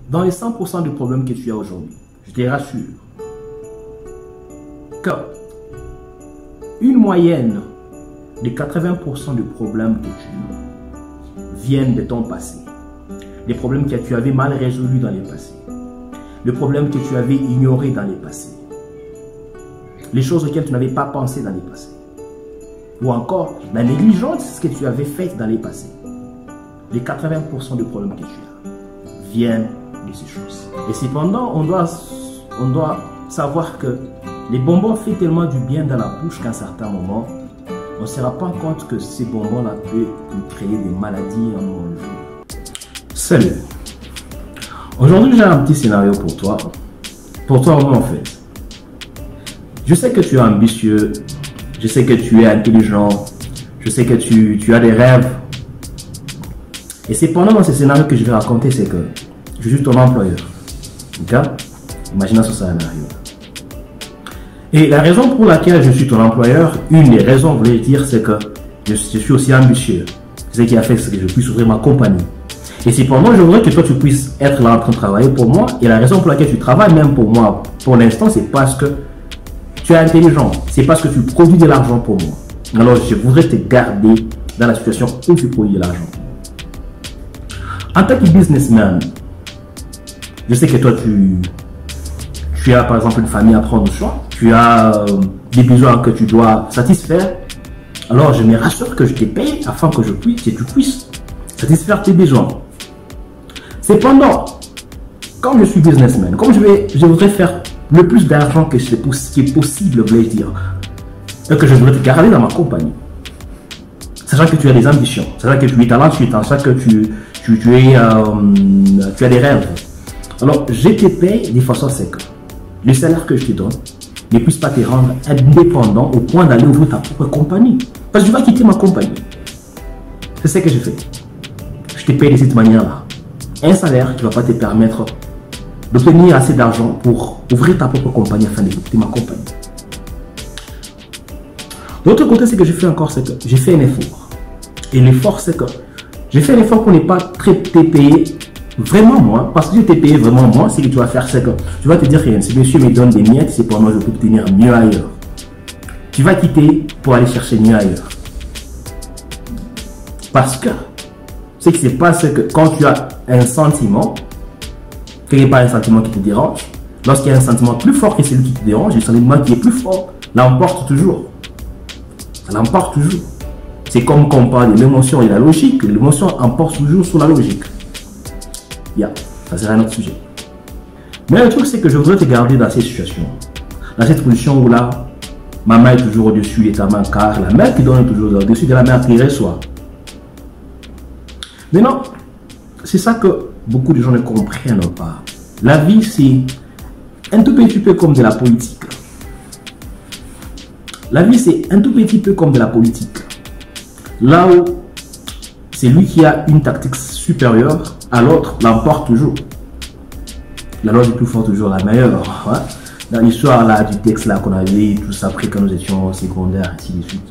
Dans les 100% de problèmes que tu as aujourd'hui, je te rassure que une moyenne de 80% de problèmes que tu as viennent de ton passé. Les problèmes que tu avais mal résolus dans le passé. Les problèmes que tu avais ignorés dans le passé. Les choses auxquelles tu n'avais pas pensé dans le passé. Ou encore la négligence que tu avais faite dans le passé. Les 80% de problèmes que tu as viennent de ces choses. Et cependant, on doit savoir que les bonbons font tellement du bien dans la bouche qu'à un certain moment, on ne se rend pas compte que ces bonbons-là peuvent nous créer des maladies en un jour. Salut. Aujourd'hui, j'ai un petit scénario pour toi. Pour toi, en fait. Je sais que tu es ambitieux. Je sais que tu es intelligent. Je sais que tu as des rêves. Et cependant, dans ce scénario que je vais raconter, c'est que je suis ton employeur. Ok? Imaginez ce scénario. Et la raison pour laquelle je suis ton employeur, une des raisons, vous voulez dire, c'est que je suis aussi ambitieux. C'est ce qui a fait que je puisse ouvrir ma compagnie. Et cependant, je voudrais que toi, tu puisses être là en train de travailler pour moi. Et la raison pour laquelle tu travailles même pour moi, pour l'instant, c'est parce que tu es intelligent. C'est parce que tu produis de l'argent pour moi. Alors, je voudrais te garder dans la situation où tu produis de l'argent. En tant que businessman, je sais que toi, tu as par exemple une famille à prendre soin. Tu as des besoins que tu dois satisfaire. Alors, je me rassure que je te paye afin que tu puisses satisfaire tes besoins. Cependant, comme je suis businessman, comme je voudrais faire le plus d'argent que ce qui est possible, je voulais dire, et que je voudrais te garder dans ma compagnie, sachant que tu as des ambitions, sachant que tu es talentueux, sachant que tu as des rêves. Alors, je te paye de façon sec. Le salaire que je te donne ne puisse pas te rendre indépendant au point d'aller ouvrir ta propre compagnie. Parce que tu vas quitter ma compagnie. C'est ce que je fais. Je te paye de cette manière-là. Un salaire qui ne va pas te permettre d'obtenir assez d'argent pour ouvrir ta propre compagnie afin de quitter ma compagnie. De l'autre côté, ce que je fais encore, c'est que j'ai fait un effort. Et l'effort, c'est que j'ai fait un effort pour ne pas te payer vraiment moins. Parce que je t'ai payé vraiment moins, ce que tu vas faire, c'est que tu vas te dire que si monsieur me donne des miettes, c'est pour moi, je peux obtenir mieux ailleurs. Tu vas quitter pour aller chercher mieux ailleurs. Parce que ce qui se passe, c'est que quand tu as un sentiment, qu'il n'y ait pas un sentiment qui te dérange, lorsqu'il y a un sentiment plus fort que celui qui te dérange, le sentiment qui est plus fort l'emporte toujours. Ça l'emporte toujours. C'est comme quand on parle de l'émotion et la logique, l'émotion emporte toujours sur la logique. Ça sera un autre sujet. Mais le truc, c'est que je voudrais te garder dans cette situation, dans cette position où là, ma main est toujours au-dessus de ta main, car la main qui donne est toujours au-dessus de la main qui reçoit. Maintenant, c'est ça que beaucoup de gens ne comprennent pas. La vie, c'est un tout petit peu comme de la politique. La vie, c'est un tout petit peu comme de la politique. Là où c'est lui qui a une tactique supérieure à l'autre, l'emporte toujours. La loi du plus fort, toujours la meilleure. Hein? Dans l'histoire là du texte là qu'on avait tous appris quand nous étions au secondaire, ainsi de suite.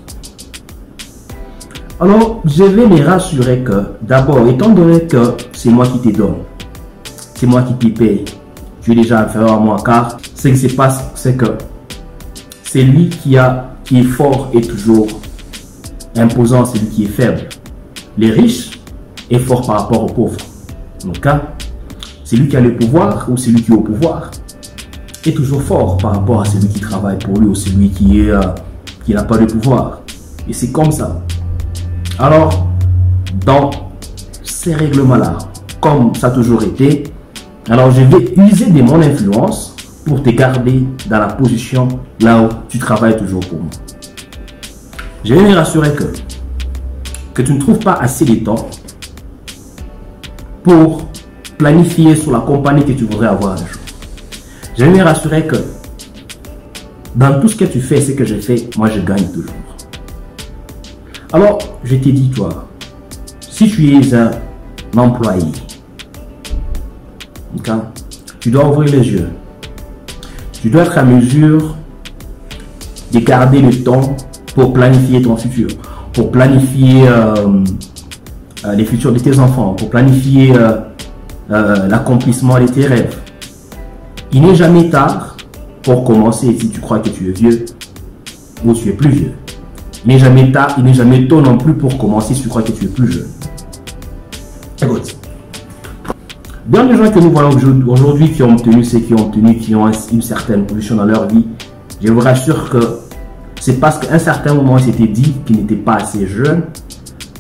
Alors, je vais me rassurer que, d'abord, étant donné que c'est moi qui te donne, c'est moi qui te paye, tu es déjà inférieur à moi, car ce qui se passe, c'est que c'est lui qui est fort et toujours imposant celui qui est faible. Les riches est fort par rapport aux pauvres. Donc, c'est lui qui a le pouvoir ou celui qui est au pouvoir est toujours fort par rapport à celui qui travaille pour lui ou celui qui n'a pas de pouvoir. Et c'est comme ça. Alors, dans ces règlements-là, comme ça a toujours été, alors je vais user de mon influence pour te garder dans la position là où tu travailles toujours pour moi. Je vais me rassurer que tu ne trouves pas assez de temps pour planifier sur la compagnie que tu voudrais avoir un jour. Je vais me rassurer que dans tout ce que tu fais, ce que je fais, moi je gagne toujours. Alors, je t'ai dit, toi, si tu es un employé, okay, tu dois ouvrir les yeux. Tu dois être à mesure de garder le temps pour planifier ton futur, pour planifier les futurs de tes enfants, pour planifier l'accomplissement de tes rêves. Il n'est jamais tard pour commencer si tu crois que tu es vieux ou tu es plus vieux. Il n'est jamais tard, il n'est jamais tôt non plus pour commencer si tu crois que tu es plus jeune. Écoute, bien les gens que nous voyons aujourd'hui qui ont obtenu ce qu'ils ont obtenu, qui ont une certaine position dans leur vie, je vous rassure que c'est parce qu'à un certain moment, il s'était dit qu'il n'était pas assez jeune,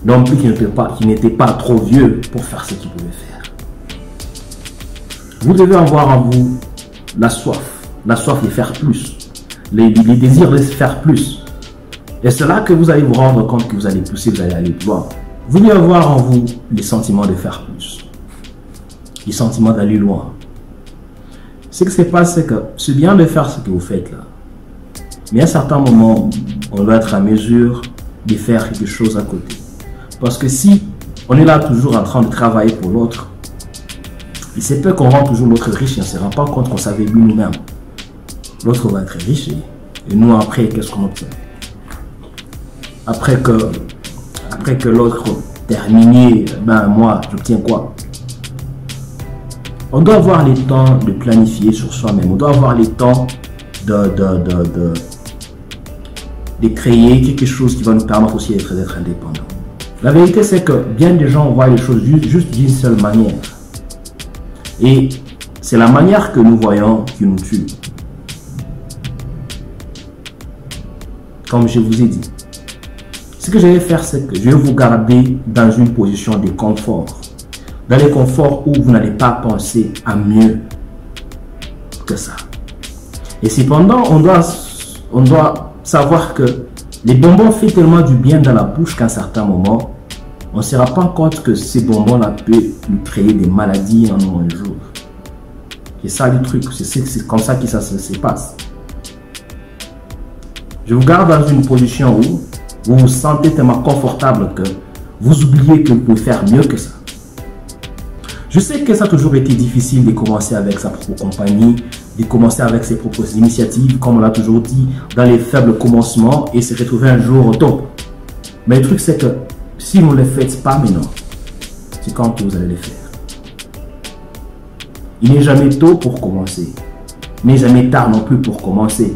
non plus qu'il n'était pas trop vieux pour faire ce qu'il pouvait faire. Vous devez avoir en vous la soif de faire plus, les désirs de faire plus. Et c'est là que vous allez vous rendre compte que vous allez pousser, vous allez aller plus loin. Vous devez avoir en vous les sentiments de faire plus, les sentiments d'aller loin. Ce qui se passe, c'est que c'est bien de faire ce que vous faites là. Mais à un certain moment, on doit être à mesure de faire quelque chose à côté. Parce que si on est là toujours en train de travailler pour l'autre, il se peut qu'on rend toujours l'autre riche et on ne se rend pas compte qu'on s'avait vu nous-mêmes. L'autre va être riche et nous après, qu'est-ce qu'on obtient? Après que l'autre terminé, ben moi, j'obtiens quoi? On doit avoir les temps de planifier sur soi-même. On doit avoir les temps de créer quelque chose qui va nous permettre aussi d'être indépendants. La vérité, c'est que bien des gens voient les choses juste d'une seule manière. Et c'est la manière que nous voyons qui nous tue. Comme je vous ai dit, ce que je vais faire, c'est que je vais vous garder dans une position de confort. Dans les conforts où vous n'allez pas penser à mieux que ça. Et cependant, on doit savoir que les bonbons font tellement du bien dans la bouche qu'à un certain moment, on ne se rend pas compte que ces bonbons-là peuvent nous créer des maladies en un jour. C'est ça le truc, c'est comme ça que ça se passe. Je vous garde dans une position où vous vous sentez tellement confortable que vous oubliez que vous pouvez faire mieux que ça. Je sais que ça a toujours été difficile de commencer avec sa propre compagnie, de commencer avec ses propres initiatives, comme on l'a toujours dit, dans les faibles commencements et se retrouver un jour au top. Mais le truc, c'est que si vous ne le faites pas maintenant, c'est quand que vous allez le faire. Il n'est jamais tôt pour commencer, mais jamais tard non plus pour commencer.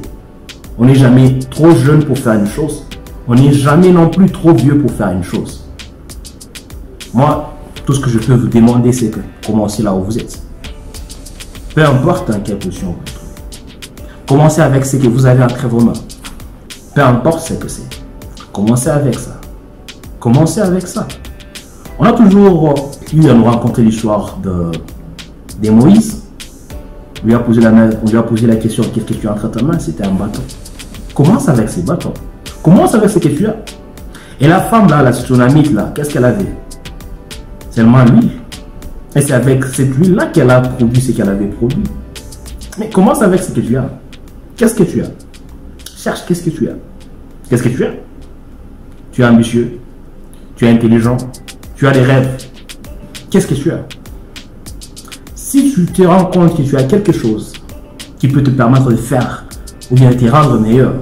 On n'est jamais trop jeune pour faire une chose. On n'est jamais non plus trop vieux pour faire une chose. Moi, tout ce que je peux vous demander, c'est que commencez là où vous êtes. Peu importe dans quelle position vous vous trouvez. Commencez avec ce que vous avez entre vos mains. Peu importe ce que c'est. Commencez avec ça. Commencez avec ça. On a toujours eu à nous rencontrer l'histoire de Moïse. On lui a posé la question, qu'est-ce que tu as entre ta main? C'était un bâton. Commence avec ces bâtons. Commence avec ce que tu as. Et la femme là, la tsunamite là, qu'est-ce qu'elle avait? Seulement l'huile. Et c'est avec cette huile-là qu'elle a produit ce qu'elle avait produit. Mais commence avec ce que tu as. Qu'est-ce que tu as? Cherche qu'est-ce que tu as. Qu'est-ce que tu as? Tu es ambitieux. Tu es intelligent. Tu as des rêves. Qu'est-ce que tu as? Si tu te rends compte que tu as quelque chose qui peut te permettre de faire ou bien te rendre meilleur,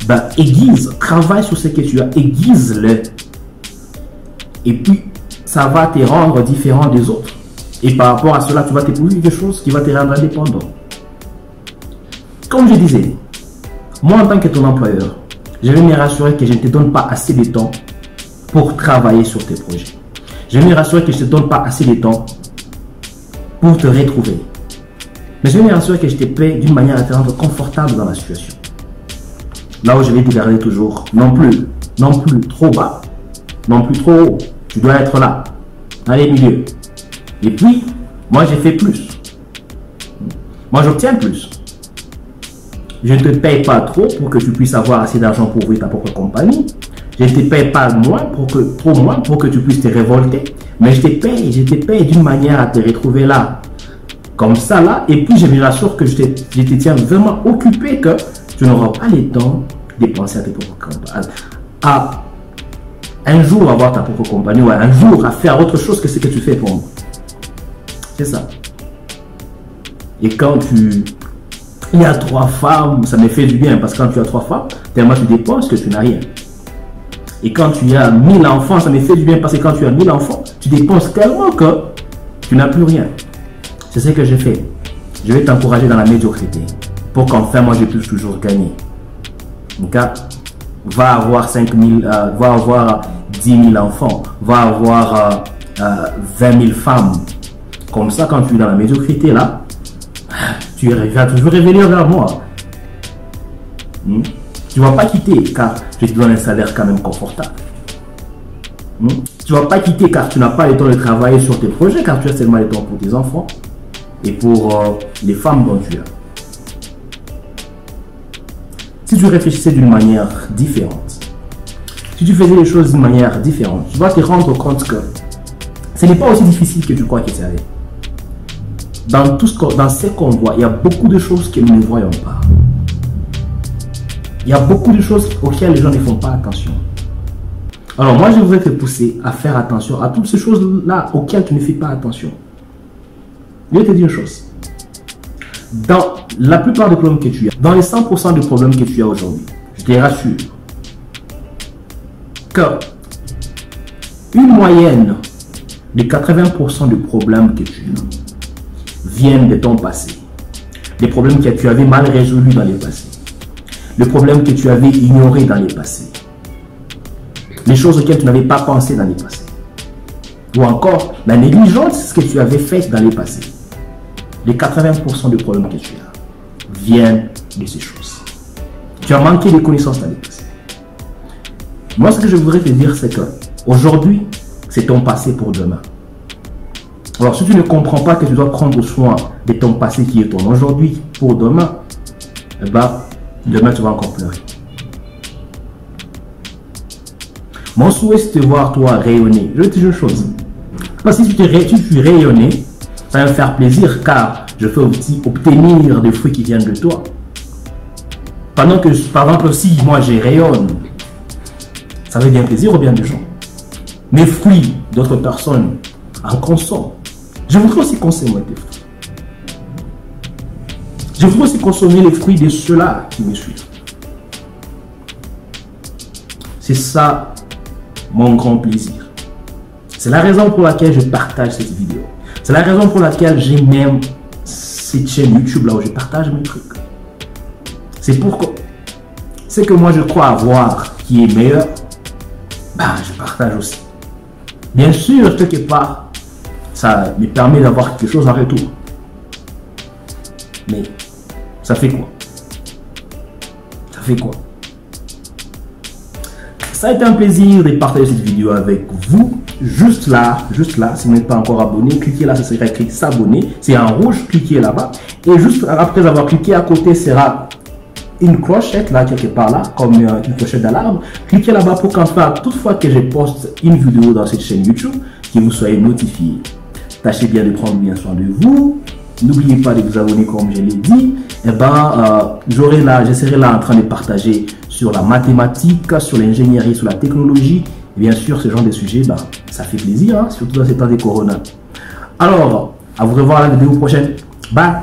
ben aiguise, travaille sur ce que tu as, aiguise-le. Et puis, ça va te rendre différent des autres. Et par rapport à cela, tu vas t'éprouver quelque chose qui va te rendre indépendant. Comme je disais, moi en tant que ton employeur, je vais me rassurer que je ne te donne pas assez de temps pour travailler sur tes projets. Je vais me rassurer que je ne te donne pas assez de temps pour te retrouver. Mais je vais me rassurer que je te paie d'une manière à te rendre confortable dans la situation. Là où je vais te garder toujours, non plus trop bas, non plus trop haut. Tu dois être là, dans les milieux. Et puis, moi j'ai fait plus. Moi j'obtiens plus. Je ne te paye pas trop pour que tu puisses avoir assez d'argent pour ouvrir ta propre compagnie. Je ne te paye pas trop moins pour que tu puisses te révolter. Mais je te paye d'une manière à te retrouver là. Comme ça là. Et puis je me rassure que je te tiens vraiment occupé que tu n'auras pas le temps de penser à tes propres compagnies. Un jour avoir ta propre compagnie, ou un jour à faire autre chose que ce que tu fais pour moi. C'est ça. Et quand il y a 3 femmes, ça me fait du bien parce que quand tu as 3 femmes, tellement tu dépenses que tu n'as rien. Et quand tu as 1000 enfants, ça me fait du bien parce que quand tu as 1000 enfants, tu dépenses tellement que tu n'as plus rien. C'est ce que j'ai fait. Je vais t'encourager dans la médiocrité pour qu'enfin moi je puisse toujours gagner. Donc, va avoir 5 000, va avoir 10 000 enfants, va avoir 20 000 femmes. Comme ça, quand tu es dans la médiocrité là, tu vas toujours revenir vers moi. Tu ne vas pas quitter car je te donne un salaire quand même confortable. Tu ne vas pas quitter car tu n'as pas le temps de travailler sur tes projets, car tu as seulement le temps pour tes enfants et pour les femmes dont tu as. Si tu réfléchissais d'une manière différente, si tu faisais les choses d'une manière différente, tu vas te rendre compte que ce n'est pas aussi difficile que tu crois que c'est. Dans ce qu'on voit, il y a beaucoup de choses que nous ne voyons pas. Il y a beaucoup de choses auxquelles les gens ne font pas attention. Alors moi, je voudrais te pousser à faire attention à toutes ces choses-là auxquelles tu ne fais pas attention. Je vais te dire une chose. Dans la plupart des problèmes que tu as, dans les 100% des problèmes que tu as aujourd'hui, je te rassure que une moyenne de 80% des problèmes que tu as viennent de ton passé. Des problèmes que tu avais mal résolus dans le passé. Les problèmes que tu avais ignorés dans le passé. Les choses auxquelles tu n'avais pas pensé dans le passé. Ou encore, la négligence que tu avais faite dans le passé. Les 80% des problèmes que tu as viennent de ces choses. Tu as manqué de connaissances dans le passé. Moi, ce que je voudrais te dire, c'est que aujourd'hui, c'est ton passé pour demain. Alors, si tu ne comprends pas que tu dois prendre soin de ton passé qui est ton aujourd'hui pour demain, eh ben, demain, tu vas encore pleurer. Mon souhait, c'est de te voir toi rayonner. Je vais te dire une chose. Parce que si tu rayonnais, ça va me faire plaisir car je fais aussi obtenir des fruits qui viennent de toi. Pendant que, par exemple, si moi je rayonne, ça veut bien plaisir aux bien des gens. Mes fruits, d'autres personnes en consomment. Je voudrais aussi consommer tes fruits. Je voudrais aussi consommer les fruits de ceux-là qui me suivent. C'est ça mon grand plaisir. C'est la raison pour laquelle je partage cette vidéo. C'est la raison pour laquelle j'ai même cette chaîne YouTube là où je partage mes trucs. C'est pourquoi ce que moi je crois avoir qui est meilleur, ben, je partage aussi. Bien sûr, quelque part, ça me permet d'avoir quelque chose en retour. Mais ça fait quoi? Ça fait quoi? Ça a été un plaisir de partager cette vidéo avec vous. Juste là, si vous n'êtes pas encore abonné, cliquez là, ça sera écrit s'abonner. C'est en rouge, cliquez là-bas. Et juste après avoir cliqué à côté, sera une clochette là, quelque part là, comme une clochette d'alarme. Cliquez là-bas pour qu'enfin, toutefois que je poste une vidéo dans cette chaîne YouTube, que vous soyez notifié. Tâchez bien de prendre bien soin de vous. N'oubliez pas de vous abonner comme je l'ai dit. Et ben, j'essaierai là en train de partager sur la mathématique, sur l'ingénierie, sur la technologie. Et bien sûr, ce genre de sujets, ben, ça fait plaisir, hein, surtout dans ces temps de corona. Alors, à vous revoir à la vidéo prochaine. Bye!